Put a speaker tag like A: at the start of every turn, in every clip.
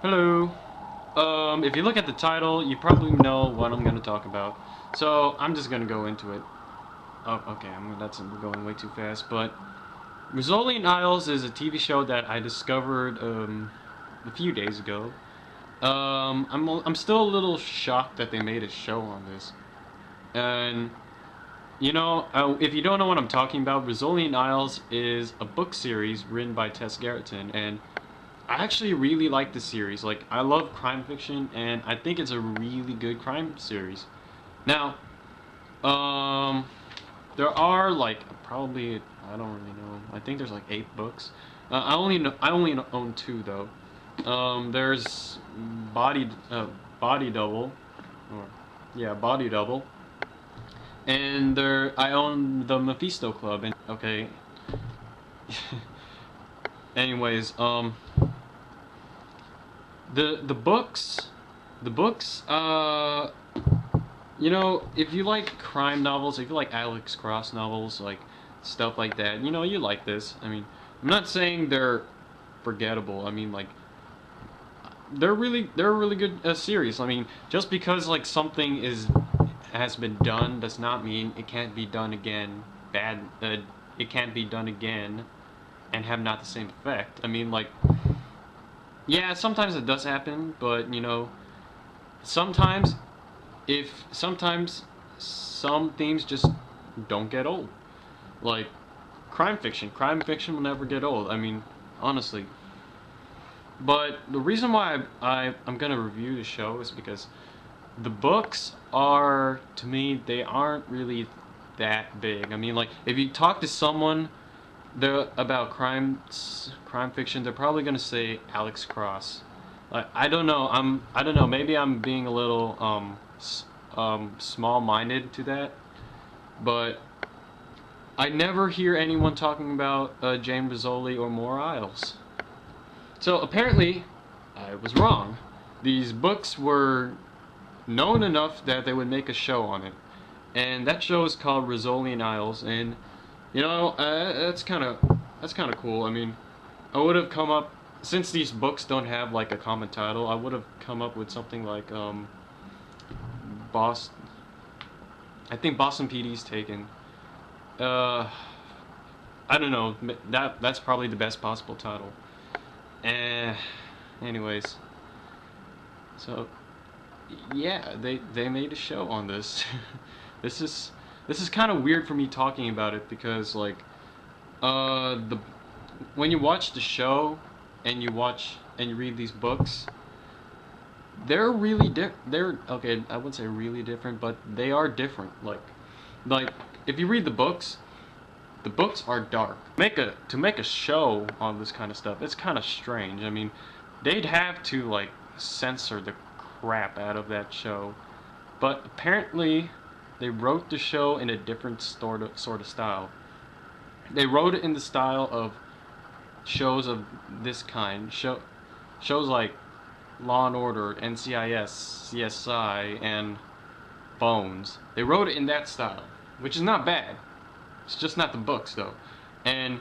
A: Hello. If you look at the title, you probably know what I'm gonna talk about. So I'm just gonna go into it. Oh, okay. That's going way too fast. But Rizzoli Isles is a TV show that I discovered a few days ago. I'm still a little shocked that they made a show on this. And if you don't know what I'm talking about, Rizzoli Isles is a book series written by Tess Gerritsen, and I actually really like the series. Like, I love crime fiction, and I think it's a really good crime series. Now, um, there are like probably I don't really know. I think there's like 8 books. I only own 2 though. There's Body Body Double, or yeah, Body Double, and I own the Mephisto Club. And okay. Anyways, the books, if you like crime novels, if you like Alex Cross novels, like stuff like that, you like this. I mean, I'm not saying they're forgettable. I mean, like, they're a really good series. I mean, just because like something has been done does not mean it can't be done again. It can't be done again and have not the same effect. I mean, like, yeah, sometimes it does happen, but sometimes sometimes some themes just don't get old. Like crime fiction. Crime fiction will never get old. I mean, honestly. But the reason why I'm gonna review the show is because the books are, to me, they aren't really that big. I mean, like, if you talk to someone about crime fiction, they're probably gonna say Alex Cross. Like, I don't know. I don't know. Maybe I'm being a little small-minded to that, but I never hear anyone talking about James Rizzoli or More Isles. So apparently, I was wrong. These books were known enough that they would make a show on it, and that show is called Rizzoli Isles. And that's kind of cool. I mean, I would have come up, since these books don't have like a common title, I would have come up with something like Boss. I think Boston PD's Taken. I don't know. That's probably the best possible title. Anyways, so yeah, they made a show on this. This is kind of weird for me talking about it because, like, the when you watch the show and you read these books, they're really they're okay, I wouldn't say really different, but they are different. Like if you read the books are dark. To make a show on this kind of stuff, it's kind of strange. I mean, they'd have to like censor the crap out of that show, but apparently they wrote the show in a different sort of style. They wrote it in the style of shows of this kind. Shows like Law and Order, NCIS, CSI, and Bones. They wrote it in that style, which is not bad. It's just not the books, though. And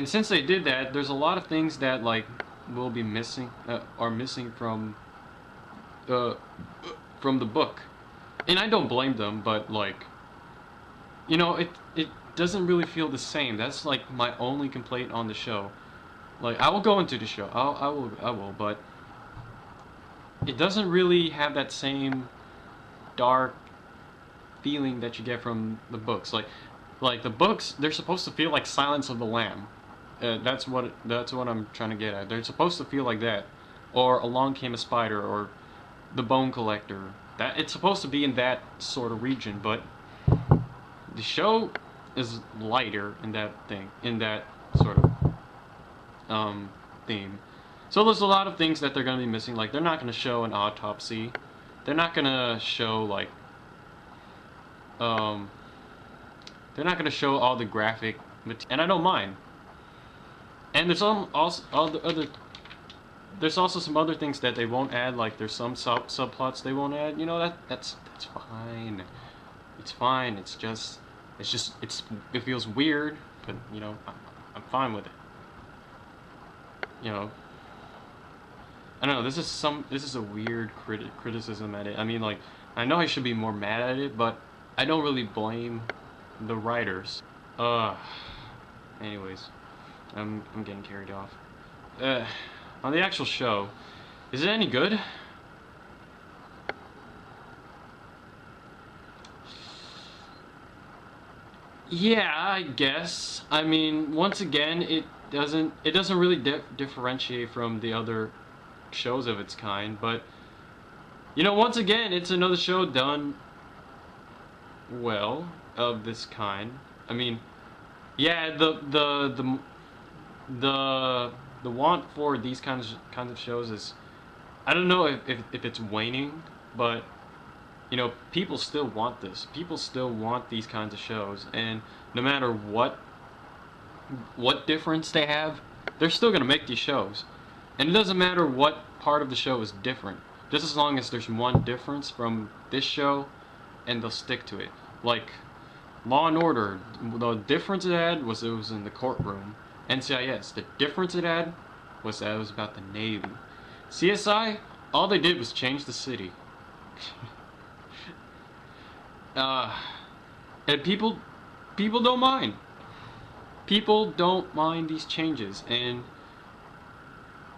A: since they did that, there's a lot of things that like will be missing, are missing from the book. And I don't blame them, but like, it doesn't really feel the same. That's like my only complaint on the show. Like, I will go into the show. I will, but it doesn't really have that same dark feeling that you get from the books. Like the books, they're supposed to feel like Silence of the Lamb. That's what I'm trying to get at. They're supposed to feel like that, or Along Came a Spider, or The Bone Collector. That it's supposed to be in that sort of region, but the show is lighter in that sort of theme. So there's a lot of things that they're going to be missing. Like, they're not going to show an autopsy. They're not going to show like they're not going to show all the graphic material, and I don't mind. And there's there's also some other things that they won't add. Like, there's some subplots they won't add. That's fine. It's fine. It feels weird, but I'm fine with it. I don't know. This is a weird criticism at it. I mean, like, I know I should be more mad at it, but I don't really blame the writers. Uh. Anyways, I'm getting carried off. Uh, on the actual show, is it any good? Yeah, I guess. I mean, once again, it doesn't really differentiate from the other shows of its kind, but you know, once again, it's another show done well of this kind. I mean, yeah, the want for these kinds of shows is, I don't know if it's waning, but you know, people still want this. People still want these kinds of shows, and no matter what difference they have, they're still gonna make these shows. And it doesn't matter what part of the show is different, just as long as there's one difference from this show, and they'll stick to it. Like Law and Order, the difference it had was it was in the courtroom. NCIS, the difference it had was that it was about the Navy. CSI, all they did was change the city. uh, and people don't mind. People don't mind these changes, and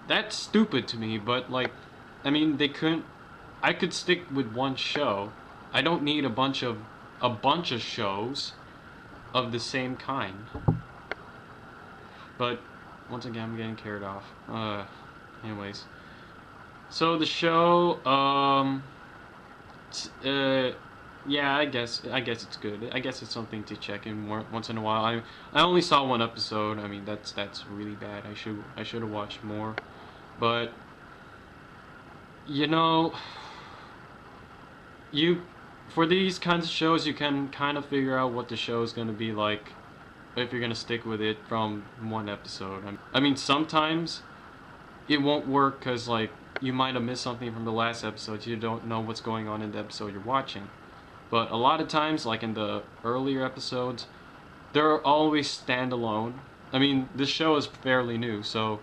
A: that's stupid to me. But like, I mean, they couldn't. I could stick with one show. I don't need a bunch of shows of the same kind. But once again, I'm getting carried off. Anyways, so the show, yeah, I guess it's good. I guess it's something to check in once in a while. I only saw one episode. I mean, that's really bad. I should have watched more. But you know, for these kinds of shows, you can kind of figure out what the show is going to be like if you're going to stick with it from one episode. I mean, sometimes it won't work because, like, you might have missed something from the last episode. You don't know what's going on in the episode you're watching. But a lot of times, like in the earlier episodes, they're always standalone. I mean, this show is fairly new, so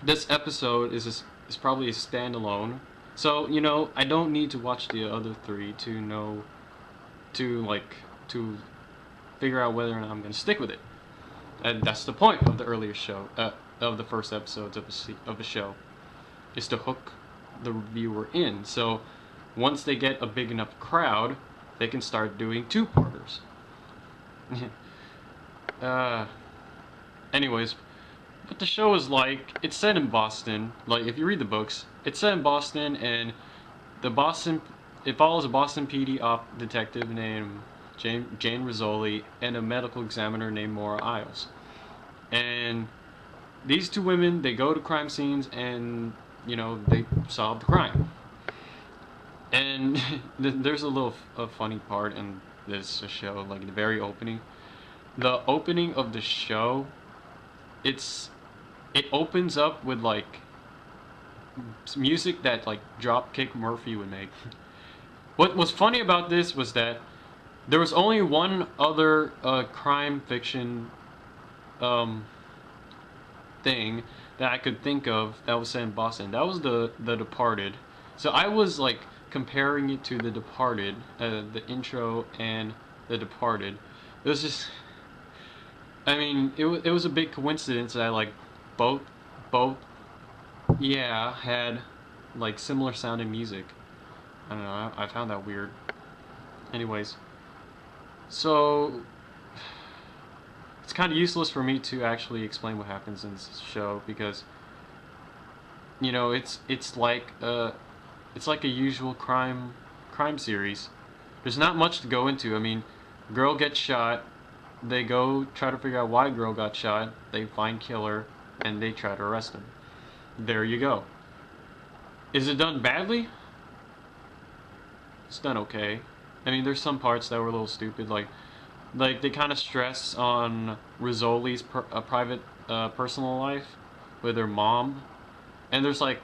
A: this episode is probably a standalone. So, you know, I don't need to watch the other three to know, to figure out whether or not I'm going to stick with it. And that's the point of the earlier show, of the first episodes of the show, is to hook the viewer in. So once they get a big enough crowd, they can start doing two-parters. Anyways, what the show is like, it's set in Boston. Like, if you read the books, it's set in Boston, and it follows a Boston PD op detective named Jane Rizzoli and a medical examiner named Maura Isles. And these two women, they go to crime scenes and, you know, they solve the crime. And there's a funny part in this show, like the very opening. The opening of the show, it opens up with like music that like Dropkick Murphy would make. What was funny about this was that there was only one other crime fiction thing that I could think of that was set in Boston. That was the Departed. So I was like comparing it to The Departed, the intro and The Departed. It was just, I mean, it was a big coincidence that like both yeah, had like similar sounding music. I don't know, I found that weird. Anyways, so it's kind of useless for me to actually explain what happens in this show because, you know, it's like a usual crime series. There's not much to go into. I mean, girl gets shot. They go try to figure out why girl got shot. They find killer, and they try to arrest him. There you go. Is it done badly? It's done okay. I mean, there's some parts that were a little stupid, like they kind of stress on Rizzoli's private personal life with her mom, and there's like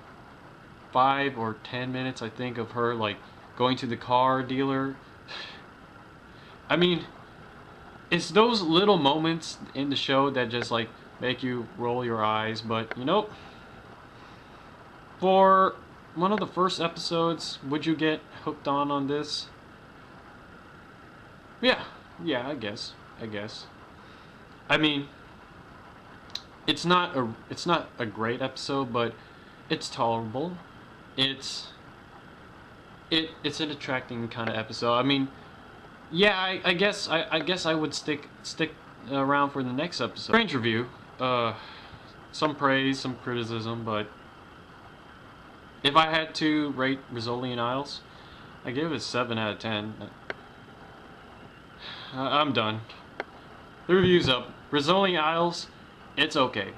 A: 5 or 10 minutes, I think, of her like going to the car dealer. I mean, it's those little moments in the show that just like make you roll your eyes, but you know, For one of the first episodes, would you get hooked on this? Yeah, yeah, I guess. I mean, it's not a great episode, but it's tolerable. It's it's an attracting kind of episode. I mean, yeah, I guess I would stick around for the next episode. Strange review. Some praise, some criticism, but if I had to rate Rizzoli Isles, I give it a 7 out of 10. I'm done. The review's up. Rizzoli Isles, it's okay.